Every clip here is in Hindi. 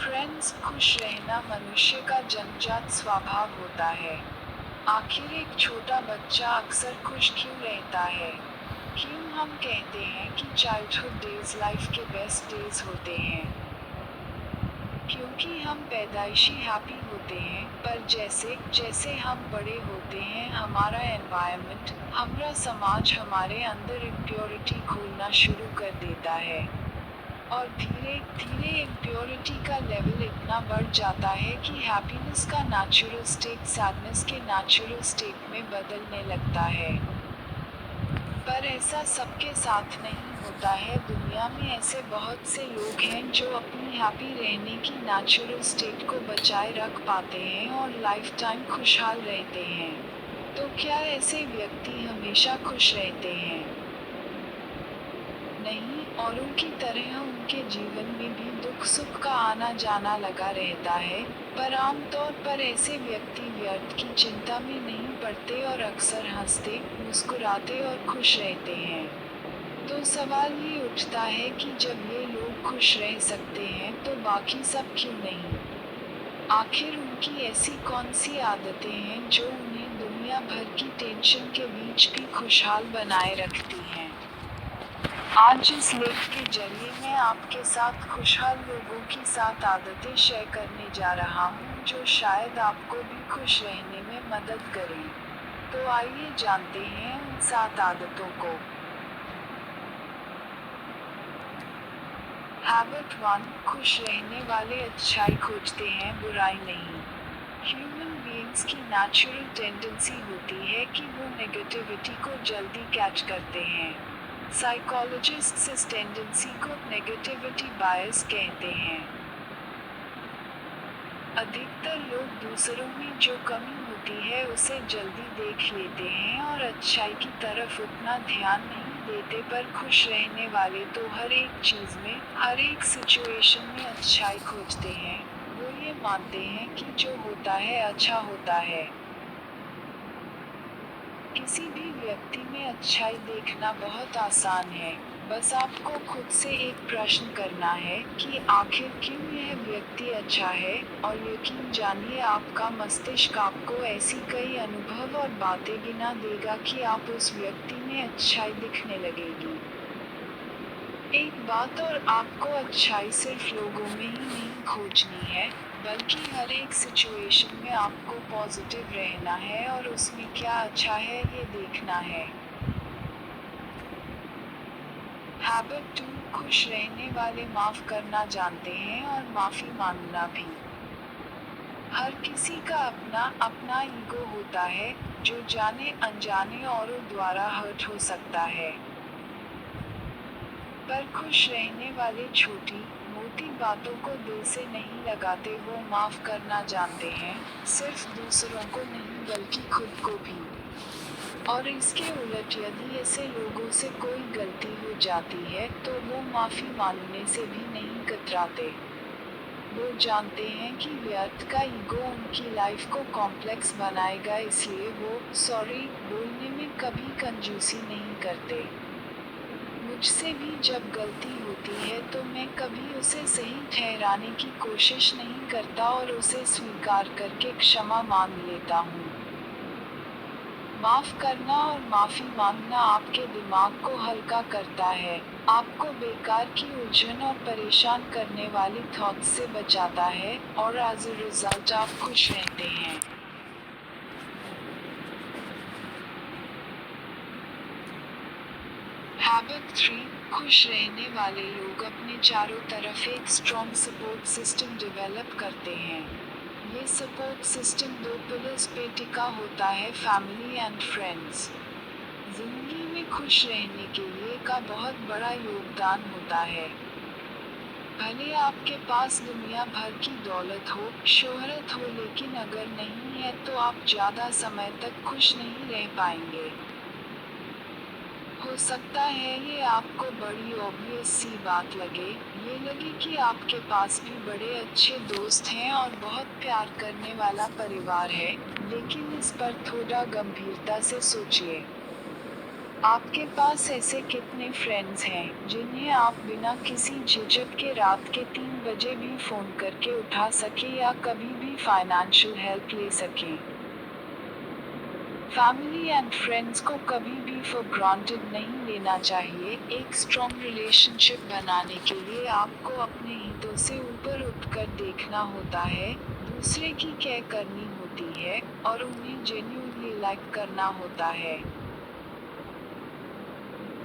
फ्रेंड्स, खुश रहना मनुष्य का जन्मजात स्वभाव होता है। आखिर एक छोटा बच्चा अक्सर खुश क्यों रहता है? क्यों हम कहते हैं कि चाइल्डहुड डेज लाइफ के बेस्ट डेज होते हैं? क्योंकि हम पैदाइशी हैप्पी होते हैं, पर जैसे जैसे हम बड़े होते हैं हमारा एनवायरनमेंट, हमारा समाज हमारे अंदर इम्प्योरिटी खोलना शुरू कर देता है। और धीरे धीरे इम्प्योरिटी का लेवल इतना बढ़ जाता है कि हैप्पीनेस का नेचुरल स्टेट सैडनेस के नेचुरल स्टेट में बदलने लगता है। पर ऐसा सबके साथ नहीं होता है। दुनिया में ऐसे बहुत से लोग हैं जो अपनी हैप्पी रहने की नेचुरल स्टेट को बचाए रख पाते हैं और लाइफ टाइम खुशहाल रहते हैं। तो क्या ऐसे व्यक्ति हमेशा खुश रहते हैं? नहीं, औरों की तरह उनके जीवन में भी दुख सुख का आना जाना लगा रहता है, पर आमतौर पर ऐसे व्यक्ति व्यर्थ की चिंता में नहीं पड़ते और अक्सर हंसते, मुस्कुराते और खुश रहते हैं। तो सवाल ये उठता है कि जब ये लोग खुश रह सकते हैं तो बाकी सब क्यों नहीं? आखिर उनकी ऐसी कौन सी आदतें हैं जो उन्हें दुनिया भर की टेंशन के बीच भी खुशहाल बनाए रखती हैं? आज इस लेख के जरिए मैं आपके साथ खुशहाल लोगों की 7 आदतें शेयर करने जा रहा हूँ जो शायद आपको भी खुश रहने में मदद करें। तो आइए जानते हैं उन 7 आदतों को। हैबिट 1, खुश रहने वाले अच्छाई खोजते हैं, बुराई नहीं। ह्यूमन बीइंग्स की नेचुरल टेंडेंसी होती है कि वो नेगेटिविटी को जल्दी कैच करते हैं। साइकोलॉजिस्ट्स इस टेंडेंसी को नेगेटिविटी बायस कहते हैं। अधिकतर लोग दूसरों में जो कमी होती है उसे जल्दी देख लेते हैं और अच्छाई की तरफ उतना ध्यान नहीं देते, पर खुश रहने वाले तो हर एक चीज़ में, हर एक सिचुएशन में अच्छाई खोजते हैं। वो ये मानते हैं कि जो होता है अच्छा होता है। किसी भी व्यक्ति में अच्छाई देखना बहुत आसान है। बस आपको खुद से एक प्रश्न करना है कि आखिर क्यों यह व्यक्ति अच्छा है, और यकीन जानिए आपका मस्तिष्क आपको ऐसी कई अनुभव और बातें गिना देगा कि आप उस व्यक्ति में अच्छाई दिखने लगेगी। एक बात और, आपको अच्छाई सिर्फ लोगों में ही नहीं खोजनी है, बल्कि हर एक सिचुएशन में आपको पॉजिटिव रहना है और उसमें क्या अच्छा है ये देखना है। हैबिट 2, खुश रहने वाले माफ करना जानते हैं और माफी मांगना भी। हर किसी का अपना अपना ईगो होता है, जो जाने अनजाने औरों द्वारा हर्ट हो सकता है। पर खुश रहने वाले छोटी मोटी बातों को दिल से नहीं लगाते, वो माफ करना जानते हैं, सिर्फ दूसरों को नहीं बल्कि खुद को भी। और इसके उलट यदि ऐसे लोगों से कोई गलती हो जाती है तो वो माफी मांगने से भी नहीं कतराते। वो जानते हैं कि व्यर्थ का ईगो उनकी लाइफ को कॉम्प्लेक्स बनाएगा, इसलिए वो सॉरी बोलने में कभी कंजूसी नहीं करते। मुझसे भी जब गलती होती है तो मैं कभी उसे सही ठहराने की कोशिश नहीं करता और उसे स्वीकार करके क्षमा मांग लेता हूँ। माफ करना और माफी मांगना आपके दिमाग को हल्का करता है, आपको बेकार की उलझन और परेशान करने वाली थॉट्स से बचाता है, और एज अ रिजल्ट आप खुश रहते हैं। हैबिट 3, खुश रहने वाले लोग अपने चारों तरफ एक स्ट्रॉन्ग सपोर्ट सिस्टम डेवलप करते हैं। ये सपोर्ट सिस्टम 2 पिलर्स पे टिका होता है, फैमिली एंड फ्रेंड्स। जिंदगी में खुश रहने के लिए का बहुत बड़ा योगदान होता है। भले आपके पास दुनिया भर की दौलत हो, शोहरत हो, लेकिन अगर नहीं है तो आप ज़्यादा समय तक खुश नहीं रह पाएंगे। हो सकता है ये आपको बड़ी ऑब्वियस सी बात लगे, ये लगे कि आपके पास भी बड़े अच्छे दोस्त हैं और बहुत प्यार करने वाला परिवार है, लेकिन इस पर थोड़ा गंभीरता से सोचिए। आपके पास ऐसे कितने फ्रेंड्स हैं जिन्हें आप बिना किसी झिझक के रात के 3 बजे भी फ़ोन करके उठा सके या कभी भी फाइनेंशियल हेल्प ले सकें? फैमिली एंड फ्रेंड्स को कभी भी फॉर ग्रांटेड नहीं लेना चाहिए। एक स्ट्रॉन्ग रिलेशनशिप बनाने के लिए आपको अपने हितों से ऊपर उठकर देखना होता है, दूसरे की केयर करनी होती है, और उन्हें जेन्युइनली लाइक करना होता है।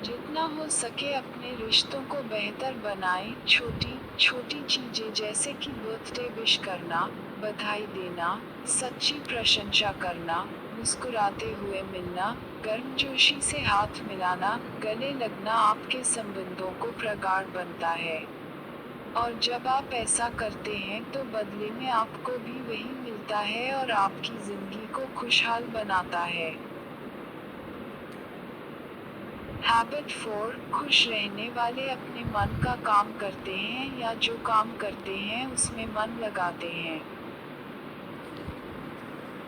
जितना हो सके अपने रिश्तों को बेहतर बनाएं। छोटी छोटी चीजें जैसे कि बर्थडे विश करना, बधाई देना, सच्ची प्रशंसा करना, मुस्कुराते हुए मिलना, गर्मजोशी से हाथ मिलाना, गले लगना आपके संबंधों को प्रगाढ़ बनता है। और जब आप ऐसा करते हैं तो बदले में आपको भी वही मिलता है और आपकी जिंदगी को खुशहाल बनाता है। हैबिट 4, खुश रहने वाले अपने मन का काम करते हैं या जो काम करते हैं उसमें मन लगाते हैं।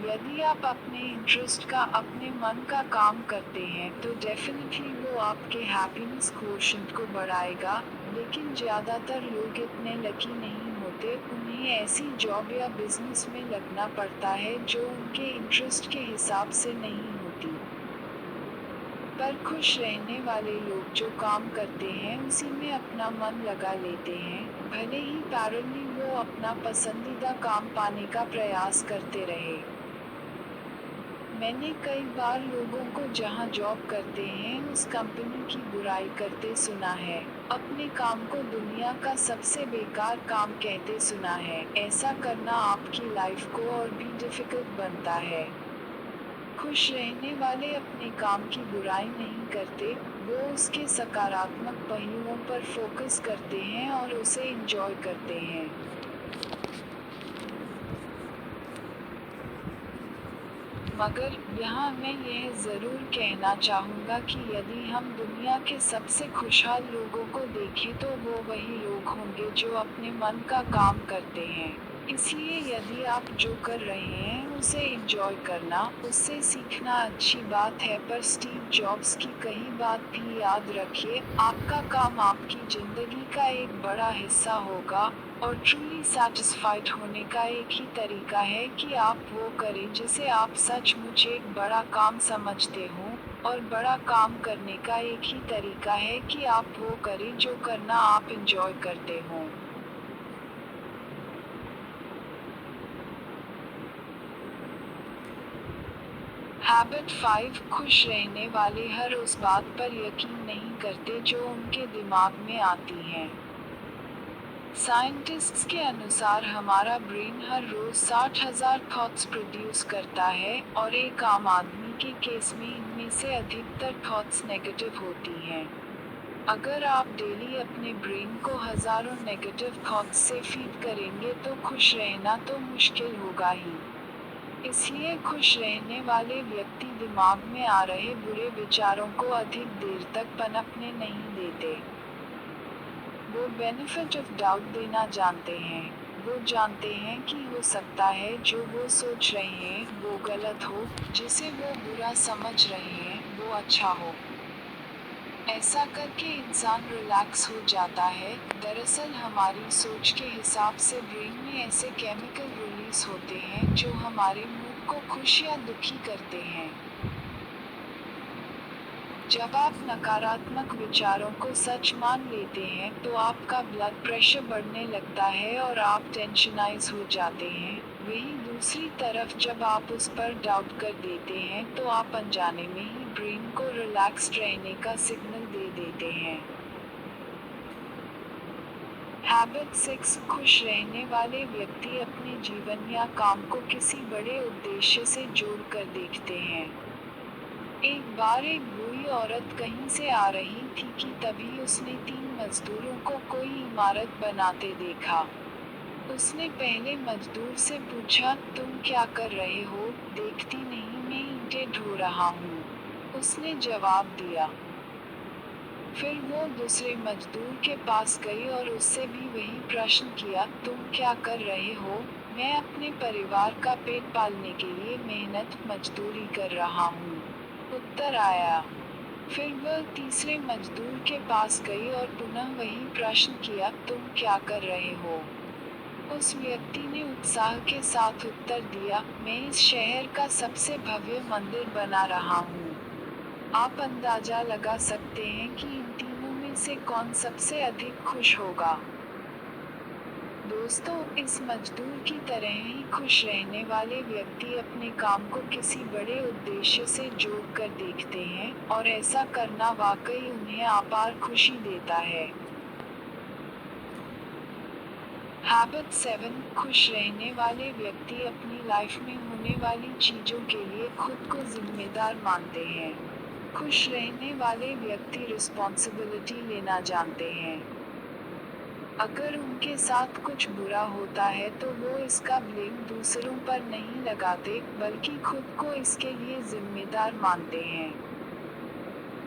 यदि आप अपने इंटरेस्ट का अपने मन का काम करते हैं तो डेफिनेटली वो आपके हैप्पीनेस क्वोशंट को बढ़ाएगा, लेकिन ज़्यादातर लोग इतने लकी नहीं होते, उन्हें ऐसी जॉब या बिजनेस में लगना पड़ता है जो उनके इंटरेस्ट के हिसाब से नहीं होती। पर खुश रहने वाले लोग जो काम करते हैं उसी में अपना मन लगा लेते हैं, भले ही पैरेलली वो अपना पसंदीदा काम पाने का प्रयास करते रहे। मैंने कई बार लोगों को जहां जॉब करते हैं उस कंपनी की बुराई करते सुना है, अपने काम को दुनिया का सबसे बेकार काम कहते सुना है। ऐसा करना आपकी लाइफ को और भी डिफिकल्ट बनता है। खुश रहने वाले अपने काम की बुराई नहीं करते, वो उसके सकारात्मक पहलुओं पर फोकस करते हैं और उसे एंजॉय करते हैं। मगर यहाँ मैं यह ज़रूर कहना चाहूँगा कि यदि हम दुनिया के सबसे खुशहाल लोगों को देखें तो वो वही लोग होंगे जो अपने मन का काम करते हैं। इसलिए यदि आप जो कर रहे हैं उसे एंजॉय करना, उससे सीखना अच्छी बात है, पर स्टीव जॉब्स की कही बात भी याद रखिए, आपका काम आपकी ज़िंदगी का एक बड़ा हिस्सा होगा, और ट्रूली सैटिस्फाइड होने का एक ही तरीका है कि आप वो करें जिसे आप सचमुच एक बड़ा काम समझते हो, और बड़ा काम करने का एक ही तरीका है कि आप वो करें जो करना आप एंजॉय करते हो। हैबिट 5, खुश रहने वाले हर उस बात पर यकीन नहीं करते जो उनके दिमाग में आती है। साइंटिस्ट्स के अनुसार हमारा ब्रेन हर रोज 60,000 थॉट्स प्रोड्यूस करता है, और एक आम आदमी के केस में इनमें से अधिकतर थॉट्स नेगेटिव होती हैं। अगर आप डेली अपने ब्रेन को हजारों नेगेटिव थॉट्स से फीड करेंगे तो खुश रहना तो मुश्किल होगा ही। इसलिए खुश रहने वाले व्यक्ति दिमाग में आ रहे बुरे विचारों को अधिक देर तक पनपने नहीं देते। वो बेनिफिट ऑफ डाउट देना जानते हैं। वो जानते हैं कि हो सकता है जो वो सोच रहे हैं वो गलत हो, जिसे वो बुरा समझ रहे हैं वो अच्छा हो। ऐसा करके इंसान रिलैक्स हो जाता है। दरअसल हमारी सोच के हिसाब से ब्रेन में ऐसे केमिकल रिलीज होते हैं जो हमारे मूड को खुश या दुखी करते हैं। जब आप नकारात्मक विचारों को सच मान लेते हैं तो आपका ब्लड प्रेशर बढ़ने लगता है और आप टेंशनाइज हो जाते हैं। वहीं दूसरी तरफ जब आप उस पर डाउट कर देते हैं तो आप अनजाने में ही ब्रेन को रिलैक्स्ड रहने का सिग्नल दे देते हैं। हैबिट 6, खुश रहने वाले व्यक्ति अपने जीवन या काम को किसी बड़े उद्देश्य से जोड़कर देखते हैं। एक बार एक बूढ़ी औरत कहीं से आ रही थी कि तभी उसने 3 मजदूरों को कोई इमारत बनाते देखा। उसने पहले मजदूर से पूछा, तुम क्या कर रहे हो? देखती नहीं मैं ईंटें ढो रहा हूँ, उसने जवाब दिया। फिर वो दूसरे मजदूर के पास गई और उससे भी वही प्रश्न किया, तुम क्या कर रहे हो? मैं अपने परिवार का पेट पालने के लिए मेहनत मजदूरी कर रहा हूँ, उत्तर आया। फिर वह तीसरे मजदूर के पास गई और पुनः वही प्रश्न किया, तुम क्या कर रहे हो? उस व्यक्ति ने उत्साह के साथ उत्तर दिया, मैं इस शहर का सबसे भव्य मंदिर बना रहा हूँ। आप अंदाजा लगा सकते हैं कि इन तीनों में से कौन सबसे अधिक खुश होगा। दोस्तों, इस मजदूर की तरह ही खुश रहने वाले व्यक्ति अपने काम को किसी बड़े उद्देश्य से जोड़कर देखते हैं, और ऐसा करना वाकई उन्हें अपार खुशी देता है। हैबिट 7, खुश रहने वाले व्यक्ति अपनी लाइफ में होने वाली चीजों के लिए खुद को जिम्मेदार मानते हैं। खुश रहने वाले व्यक्ति रिस्पॉन्सिबिलिटी लेना जानते हैं। अगर उनके साथ कुछ बुरा होता है तो वो इसका ब्लेम दूसरों पर नहीं लगाते, बल्कि खुद को इसके लिए जिम्मेदार मानते हैं।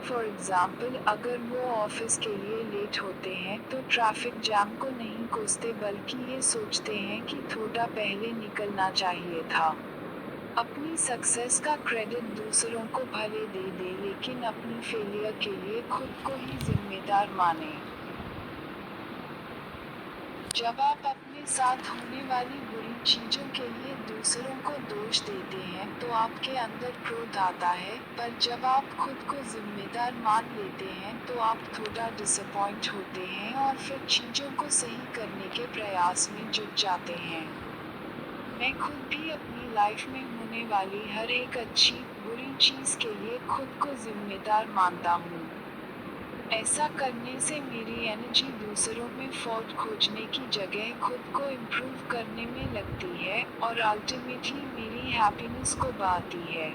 फॉर एग्जाम्पल, अगर वो ऑफिस के लिए लेट होते हैं तो ट्रैफिक जैम को नहीं कोसते, बल्कि ये सोचते हैं कि थोड़ा पहले निकलना चाहिए था। अपनी सक्सेस का क्रेडिट दूसरों को भले दे दे, लेकिन अपनी फेलियर के लिए खुद को ही जिम्मेदार माने। जब आप अपने साथ होने वाली बुरी चीजों के लिए दूसरों को दोष देते हैं तो आपके अंदर क्रोध आता है, पर जब आप खुद को जिम्मेदार मान लेते हैं तो आप थोड़ा डिसअपॉइंट होते हैं और फिर चीजों को सही करने के प्रयास में जुट जाते हैं। मैं खुद भी अपनी लाइफ में होने वाली हर एक अच्छी, बुरी चीज के लिए खुद को जिम्मेदार मानता हूँ। ऐसा करने से मेरी एनर्जी दूसरों में फॉल्ट खोजने की जगह खुद को इम्प्रूव करने में लगती है, और अल्टीमेटली मेरी हैप्पीनेस को बढ़ाती है।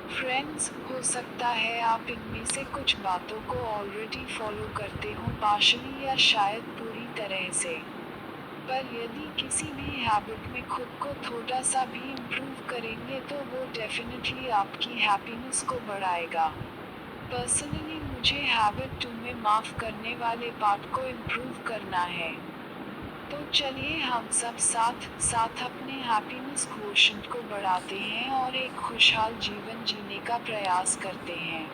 फ्रेंड्स, हो सकता है आप इनमें से कुछ बातों को ऑलरेडी फॉलो करते हो, पार्शली या शायद पूरी तरह से। पर यदि किसी भी हैबिट में खुद को थोड़ा सा भी इम्प्रूव करेंगे तो वो डेफिनेटली आपकी हैप्पीनेस को बढ़ाएगा। पर्सनली मुझे हैबिट 2 में माफ करने वाले पार्ट को इम्प्रूव करना है। तो चलिए हम सब साथ साथ अपने हैप्पीनेस क्वोशंट को बढ़ाते हैं और एक खुशहाल जीवन जीने का प्रयास करते हैं।